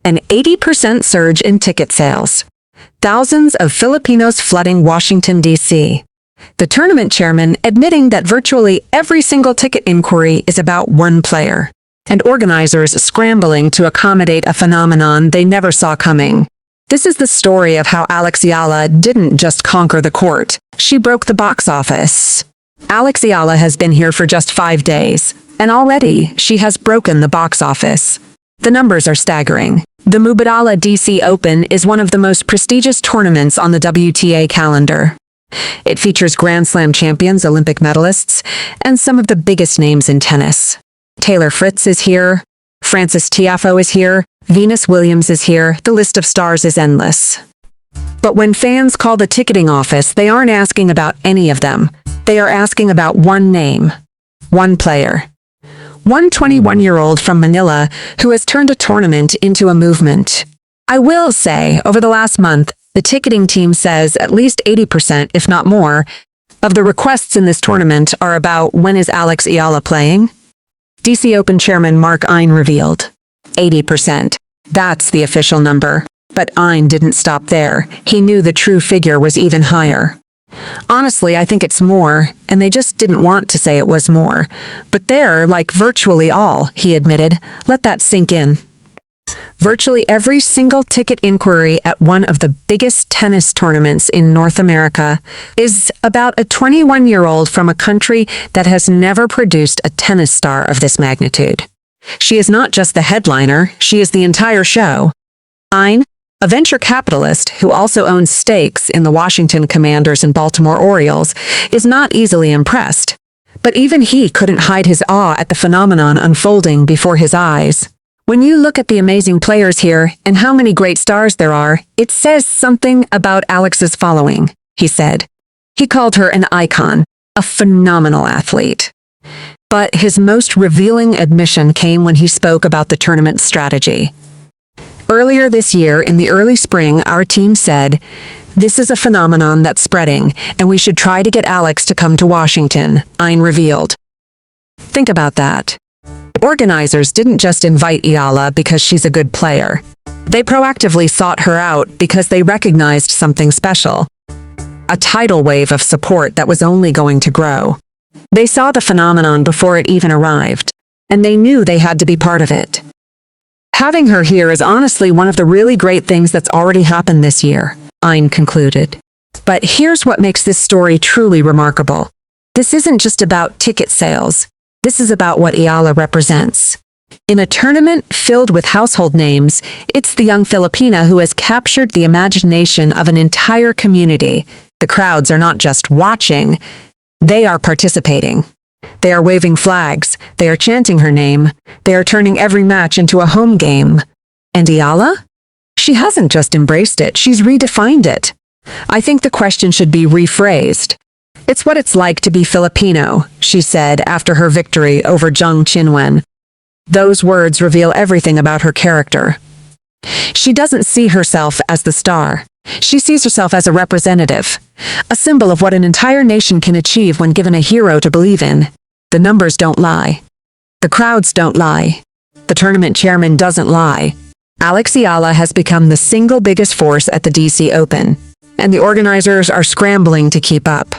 an 80% surge in ticket sales. Thousands of Filipinos flooding Washington, D.C. The tournament chairman admitting that virtually every single ticket inquiry is about one player, and organizers scrambling to accommodate a phenomenon they never saw coming. This is the story of how Alex Eala didn't just conquer the court, she broke the box office. Alex Eala has been here for just 5 days, and already she has broken the box office. The numbers are staggering. The Mubadala DC Open is one of the most prestigious tournaments on the WTA calendar. It features Grand Slam champions, Olympic medalists, and some of the biggest names in tennis. Taylor Fritz is here, Frances Tiafoe is here, Venus Williams is here, the list of stars is endless. But when fans call the ticketing office, they aren't asking about any of them. They are asking about one name, one player. One 21-year-old from Manila who has turned a tournament into a movement. I will say, over the last month, the ticketing team says at least 80%, if not more, of the requests in this tournament are about when is Alex Eala playing? DC Open chairman Mark Ein revealed. 80%. That's the official number. But Ein didn't stop there. He knew the true figure was even higher. Honestly, I think it's more, and they just didn't want to say it was more. But they're like virtually all, he admitted. Let that sink in. Virtually every single ticket inquiry at one of the biggest tennis tournaments in North America is about a 21-year-old from a country that has never produced a tennis star of this magnitude. She is not just the headliner, she is the entire show. Ein, a venture capitalist who also owns stakes in the Washington Commanders and Baltimore Orioles, is not easily impressed. But even he couldn't hide his awe at the phenomenon unfolding before his eyes. When you look at the amazing players here and how many great stars there are, it says something about Alex's following, he said. He called her an icon, a phenomenal athlete. But his most revealing admission came when he spoke about the tournament strategy. Earlier this year, in the early spring, our team said, "This is a phenomenon that's spreading, and we should try to get Alex to come to Washington," Ein revealed. Think about that. Organizers didn't just invite Eala because she's a good player. They proactively sought her out because they recognized something special. A tidal wave of support that was only going to grow. They saw the phenomenon before it even arrived, and they knew they had to be part of it. Having her here is honestly one of the really great things that's already happened this year, Ein concluded. But here's what makes this story truly remarkable. This isn't just about ticket sales. This is about what Eala represents. In a tournament filled with household names, it's the young Filipina who has captured the imagination of an entire community. The crowds are not just watching, they are participating. They are waving flags, they are chanting her name, they are turning every match into a home game. And Eala? She hasn't just embraced it, she's redefined it. I think the question should be rephrased. It's what it's like to be Filipino, she said after her victory over Zheng Qinwen. Those words reveal everything about her character. She doesn't see herself as the star. She sees herself as a representative, a symbol of what an entire nation can achieve when given a hero to believe in. The numbers don't lie. The crowds don't lie. The tournament chairman doesn't lie. Alex Eala has become the single biggest force at the DC Open, and the organizers are scrambling to keep up.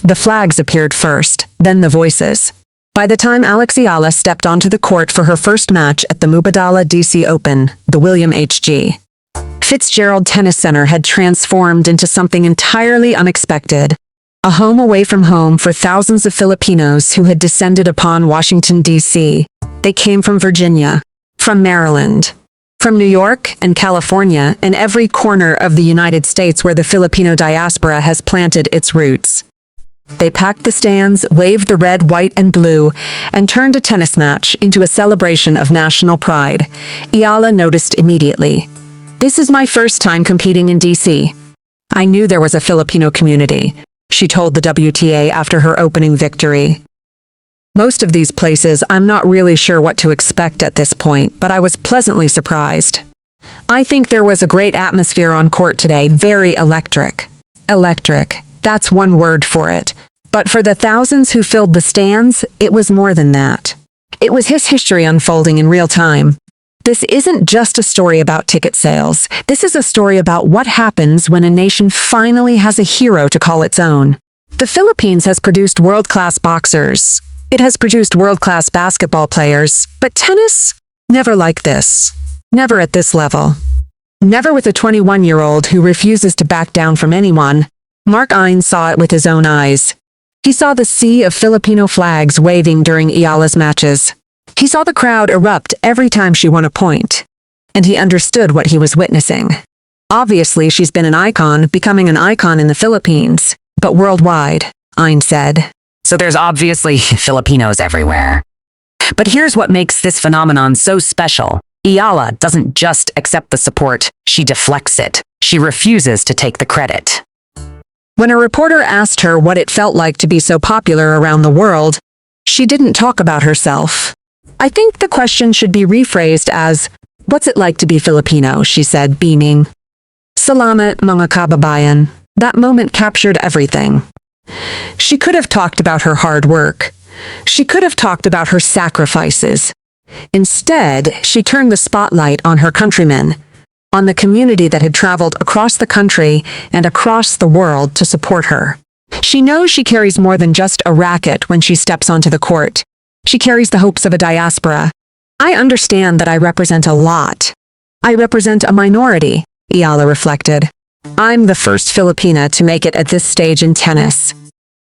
The flags appeared first, then the voices. By the time Alex Eala stepped onto the court for her first match at the Mubadala DC Open, the William H.G. Fitzgerald Tennis Center had transformed into something entirely unexpected. A home away from home for thousands of Filipinos who had descended upon Washington, D.C. They came from Virginia, from Maryland, from New York and California, and every corner of the United States where the Filipino diaspora has planted its roots. They packed the stands, waved the red, white, and blue, and turned a tennis match into a celebration of national pride. Eala noticed immediately. "This is my first time competing in DC. I knew there was a Filipino community," she told the WTA after her opening victory. "Most of these places, I'm not really sure what to expect at this point, but I was pleasantly surprised. I think there was a great atmosphere on court today, very electric." Electric. That's one word for it. But for the thousands who filled the stands, it was more than that. It was his history unfolding in real time. This isn't just a story about ticket sales. This is a story about what happens when a nation finally has a hero to call its own. The Philippines has produced world-class boxers. It has produced world-class basketball players, but tennis? Never like this. Never at this level. Never with a 21-year-old who refuses to back down from anyone. Mark Ine saw it with his own eyes. He saw the sea of Filipino flags waving during Eala's matches. He saw the crowd erupt every time she won a point. And he understood what he was witnessing. Obviously, she's been an icon, becoming an icon in the Philippines, but worldwide, Ine said. So there's obviously Filipinos everywhere. But here's what makes this phenomenon so special. Eala doesn't just accept the support, she deflects it. She refuses to take the credit. When a reporter asked her what it felt like to be so popular around the world, she didn't talk about herself. I think the question should be rephrased as, "What's it like to be Filipino?" she said, beaming. Salamat, mga kababayan. That moment captured everything. She could have talked about her hard work. She could have talked about her sacrifices. Instead, she turned the spotlight on her countrymen, on the community that had traveled across the country and across the world to support her. She knows she carries more than just a racket when she steps onto the court. She carries the hopes of a diaspora. I understand that I represent a lot. I represent a minority, Eala reflected. I'm the first Filipina to make it at this stage in tennis.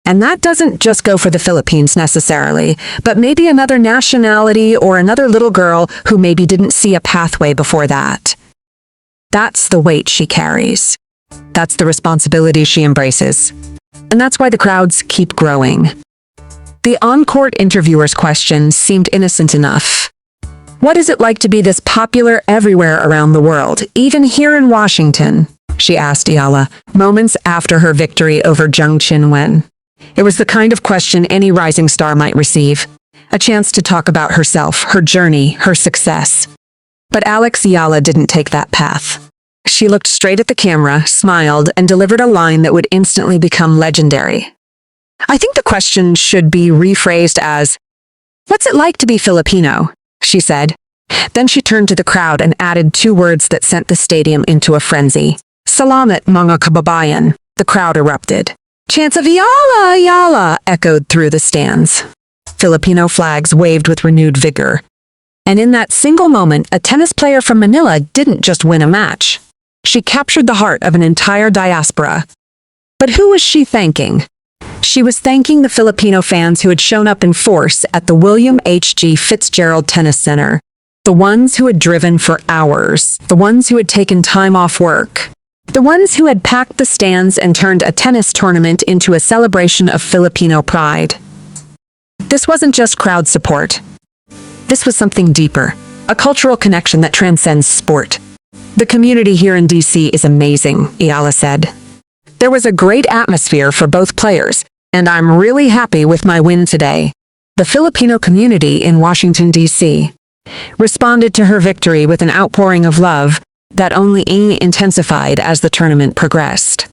And that doesn't just go for the Philippines necessarily, but maybe another nationality or another little girl who maybe didn't see a pathway before that. That's the weight she carries. That's the responsibility she embraces. And that's why the crowds keep growing. The on-court interviewer's question seemed innocent enough. What is it like to be this popular everywhere around the world, even here in Washington? She asked Eala, moments after her victory over Jung Chin-wen. It was the kind of question any rising star might receive. A chance to talk about herself, her journey, her success. But Alex Eala didn't take that path. She looked straight at the camera, smiled, and delivered a line that would instantly become legendary. I think the question should be rephrased as, "What's it like to be Filipino?" she said. Then she turned to the crowd and added two words that sent the stadium into a frenzy. Salamat, mga kababayan. The crowd erupted. Chants of Eala, Eala echoed through the stands. Filipino flags waved with renewed vigor. And in that single moment, a tennis player from Manila didn't just win a match. She captured the heart of an entire diaspora. But who was she thanking? She was thanking the Filipino fans who had shown up in force at the William H.G. Fitzgerald Tennis Center. The ones who had driven for hours. The ones who had taken time off work. The ones who had packed the stands and turned a tennis tournament into a celebration of Filipino pride. This wasn't just crowd support. This was something deeper, a cultural connection that transcends sport. The community here in D.C. is amazing, Eala said. There was a great atmosphere for both players, and I'm really happy with my win today. The Filipino community in Washington, D.C. responded to her victory with an outpouring of love that only intensified as the tournament progressed.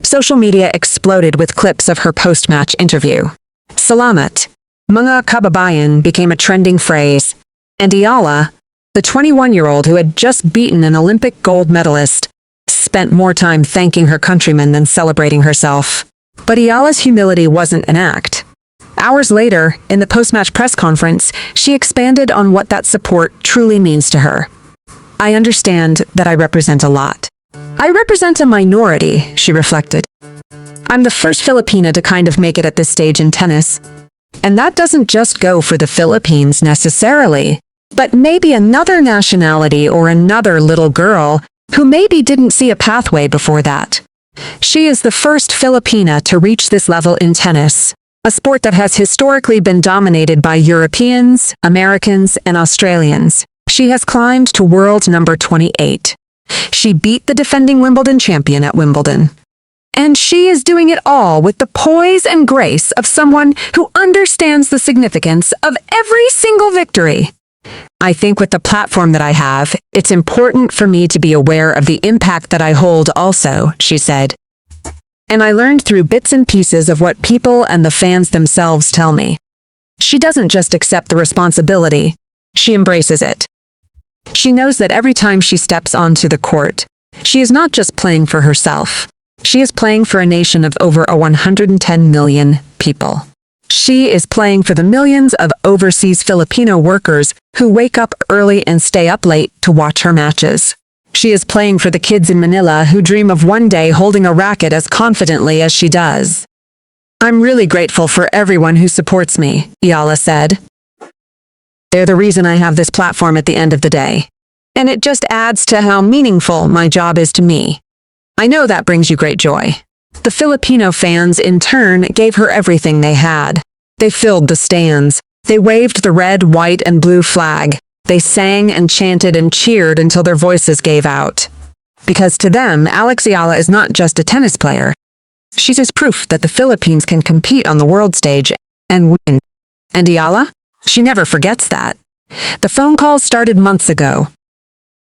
Social media exploded with clips of her post-match interview. Salamat, mga kababayan became a trending phrase, and Eala, the 21-year-old who had just beaten an Olympic gold medalist, spent more time thanking her countrymen than celebrating herself. But Eala's humility wasn't an act. Hours later, in the post-match press conference, she expanded on what that support truly means to her. I understand that I represent a lot. I represent a minority, she reflected. I'm the first Filipina to kind of make it at this stage in tennis. And that doesn't just go for the Philippines necessarily, but maybe another nationality or another little girl who maybe didn't see a pathway before that. She is the first Filipina to reach this level in tennis, a sport that has historically been dominated by Europeans, Americans, and Australians. She has climbed to world number 28. She beat the defending Wimbledon champion at Wimbledon. And she is doing it all with the poise and grace of someone who understands the significance of every single victory. I think with the platform that I have, it's important for me to be aware of the impact that I hold also, she said. And I learned through bits and pieces of what people and the fans themselves tell me. She doesn't just accept the responsibility, she embraces it. She knows that every time she steps onto the court, she is not just playing for herself. She is playing for a nation of over 110 million people. She is playing for the millions of overseas Filipino workers who wake up early and stay up late to watch her matches. She is playing for the kids in Manila who dream of one day holding a racket as confidently as she does. I'm really grateful for everyone who supports me, Eala said. They're the reason I have this platform at the end of the day. And it just adds to how meaningful my job is to me. I know that brings you great joy. The Filipino fans, in turn, gave her everything they had. They filled the stands. They waved the red, white, and blue flag. They sang and chanted and cheered until their voices gave out. Because to them, Alex Eala is not just a tennis player. She's just proof that the Philippines can compete on the world stage and win. And Eala? She never forgets that. The phone calls started months ago.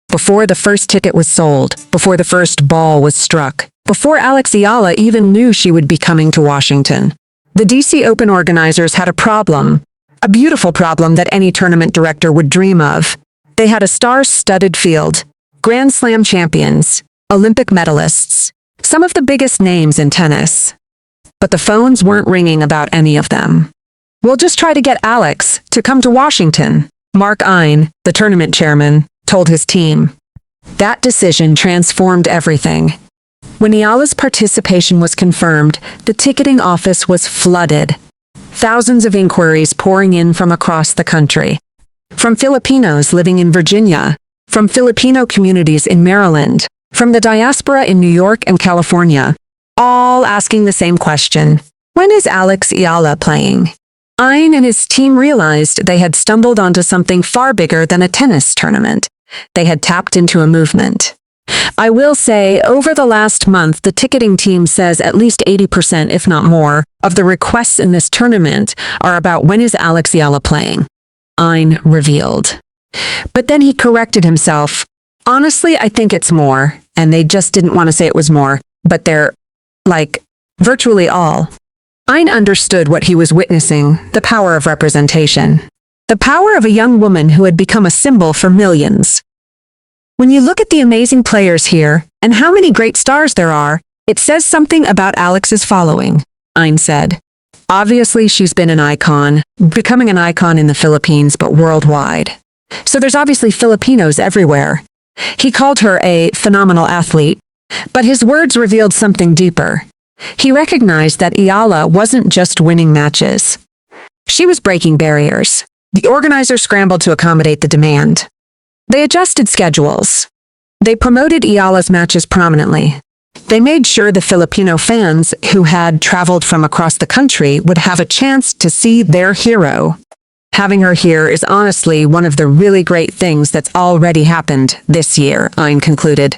Before the first ticket was sold, before the first ball was struck, before Alex Eala even knew she would be coming to Washington. The DC Open organizers had a problem. A beautiful problem that any tournament director would dream of. They had a star-studded field, Grand Slam champions, Olympic medalists, some of the biggest names in tennis. But the phones weren't ringing about any of them. We'll just try to get Alex to come to Washington, Mark Ein, the tournament chairman, told his team. That decision transformed everything. When Eala's participation was confirmed, the ticketing office was flooded. Thousands of inquiries pouring in from across the country. From Filipinos living in Virginia, from Filipino communities in Maryland, from the diaspora in New York and California, all asking the same question: when is Alex Eala playing? Ein and his team realized they had stumbled onto something far bigger than a tennis tournament. They had tapped into a movement. I will say, over the last month, the ticketing team says at least 80%, if not more, of the requests in this tournament are about when is Alex Eala playing. Ein revealed. But then he corrected himself. Honestly, I think it's more, and they just didn't want to say it was more, but they're, virtually all. Ein understood what he was witnessing, the power of representation. The power of a young woman who had become a symbol for millions. When you look at the amazing players here, and how many great stars there are, it says something about Alex's following, Ein said. Obviously, she's been an icon, becoming an icon in the Philippines, but worldwide. So there's obviously Filipinos everywhere. He called her a phenomenal athlete, but his words revealed something deeper. He recognized that Eala wasn't just winning matches. She was breaking barriers. The organizers scrambled to accommodate the demand. They adjusted schedules. They promoted Eala's matches prominently. They made sure the Filipino fans who had traveled from across the country would have a chance to see their hero. Having her here is honestly one of the really great things that's already happened this year, Ein concluded.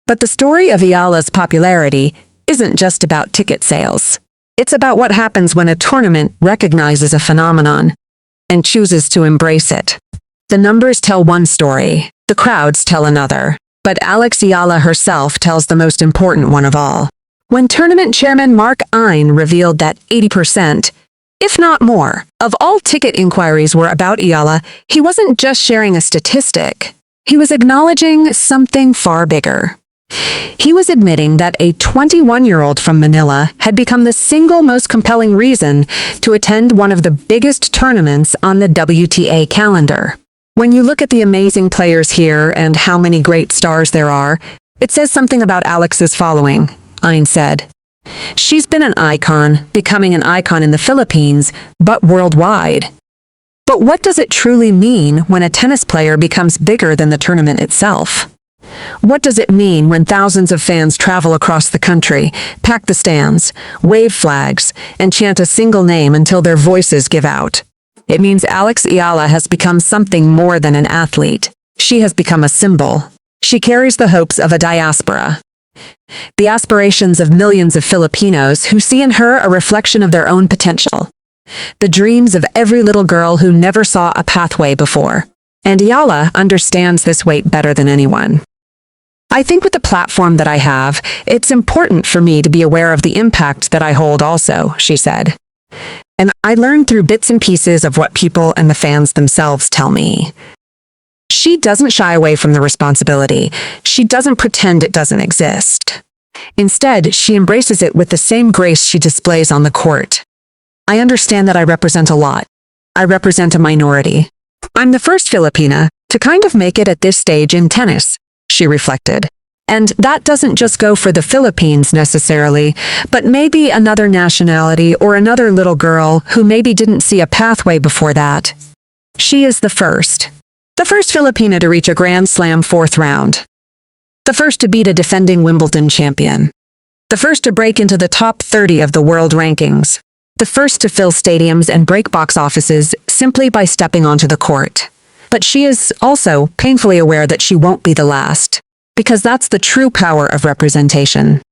But the story of Eala's popularity isn't just about ticket sales. It's about what happens when a tournament recognizes a phenomenon and chooses to embrace it. The numbers tell one story, the crowds tell another, but Alex Eala herself tells the most important one of all. When tournament chairman Mark Ein revealed that 80%, if not more, of all ticket inquiries were about Eala, he wasn't just sharing a statistic. He was acknowledging something far bigger. He was admitting that a 21-year-old from Manila had become the single most compelling reason to attend one of the biggest tournaments on the WTA calendar. When you look at the amazing players here and how many great stars there are, it says something about Alex's following, Ein said. She's been an icon, becoming an icon in the Philippines, but worldwide. But what does it truly mean when a tennis player becomes bigger than the tournament itself? What does it mean when thousands of fans travel across the country, pack the stands, wave flags, and chant a single name until their voices give out? It means Alex Eala has become something more than an athlete. She has become a symbol. She carries the hopes of a diaspora. The aspirations of millions of Filipinos who see in her a reflection of their own potential. The dreams of every little girl who never saw a pathway before. And Eala understands this weight better than anyone. I think with the platform that I have, it's important for me to be aware of the impact that I hold also, she said. And I learn through bits and pieces of what people and the fans themselves tell me. She doesn't shy away from the responsibility. She doesn't pretend it doesn't exist. Instead, she embraces it with the same grace she displays on the court. I understand that I represent a lot. I represent a minority. I'm the first Filipina to kind of make it at this stage in tennis, she reflected. And that doesn't just go for the Philippines necessarily, but maybe another nationality or another little girl who maybe didn't see a pathway before that. She is the first. The first Filipina to reach a Grand Slam fourth round. The first to beat a defending Wimbledon champion. The first to break into the top 30 of the world rankings. The first to fill stadiums and break box offices simply by stepping onto the court. But she is also painfully aware that she won't be the last, because that's the true power of representation.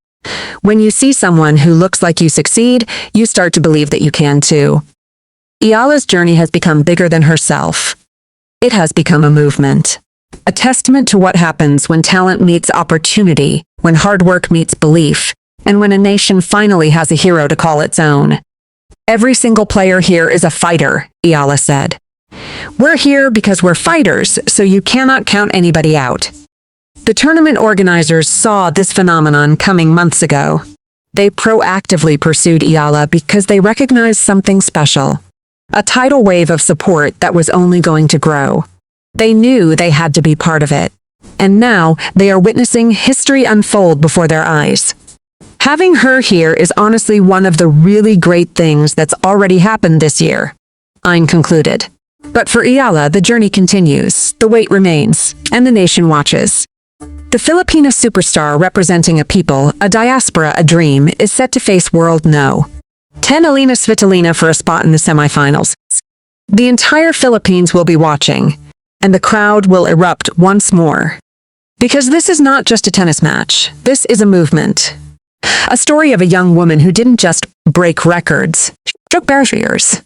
When you see someone who looks like you succeed, you start to believe that you can too. Eala's journey has become bigger than herself. It has become a movement. A testament to what happens when talent meets opportunity, when hard work meets belief, and when a nation finally has a hero to call its own. Every single player here is a fighter, Eala said. We're here because we're fighters, so you cannot count anybody out. The tournament organizers saw this phenomenon coming months ago. They proactively pursued Eala because they recognized something special. A tidal wave of support that was only going to grow. They knew they had to be part of it. And now they are witnessing history unfold before their eyes. Having her here is honestly one of the really great things that's already happened this year, Ein concluded. But for Eala, the journey continues, the wait remains, and the nation watches. The Filipina superstar representing a people, a diaspora, a dream, is set to face world no. 10 Elina Svitolina for a spot in the semifinals. The entire Philippines will be watching, and the crowd will erupt once more. Because this is not just a tennis match, this is a movement. A story of a young woman who didn't just break records, she broke barriers.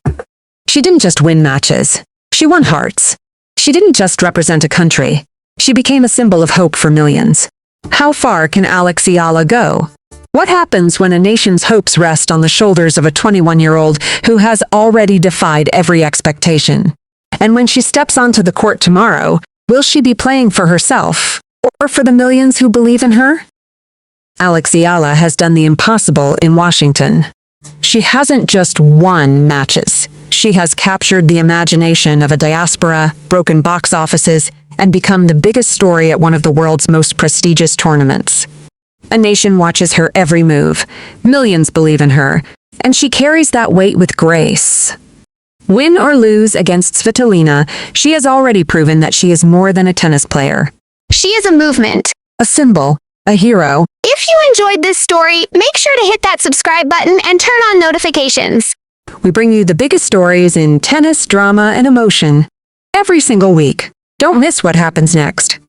She didn't just win matches, she won hearts. She didn't just represent a country, she became a symbol of hope for millions. How far can Alex Eala go? What happens when a nation's hopes rest on the shoulders of a 21-year-old who has already defied every expectation? And when she steps onto the court tomorrow, will she be playing for herself, or for the millions who believe in her? Alex Eala has done the impossible in Washington. She hasn't just won matches. She has captured the imagination of a diaspora, broken box offices, and become the biggest story at one of the world's most prestigious tournaments. A nation watches her every move. Millions believe in her, and she carries that weight with grace. Win or lose against Svitolina, she has already proven that she is more than a tennis player. She is a movement. A symbol, a hero. If you enjoyed this story, make sure to hit that subscribe button and turn on notifications. We bring you the biggest stories in tennis, drama, and emotion every single week. Don't miss what happens next.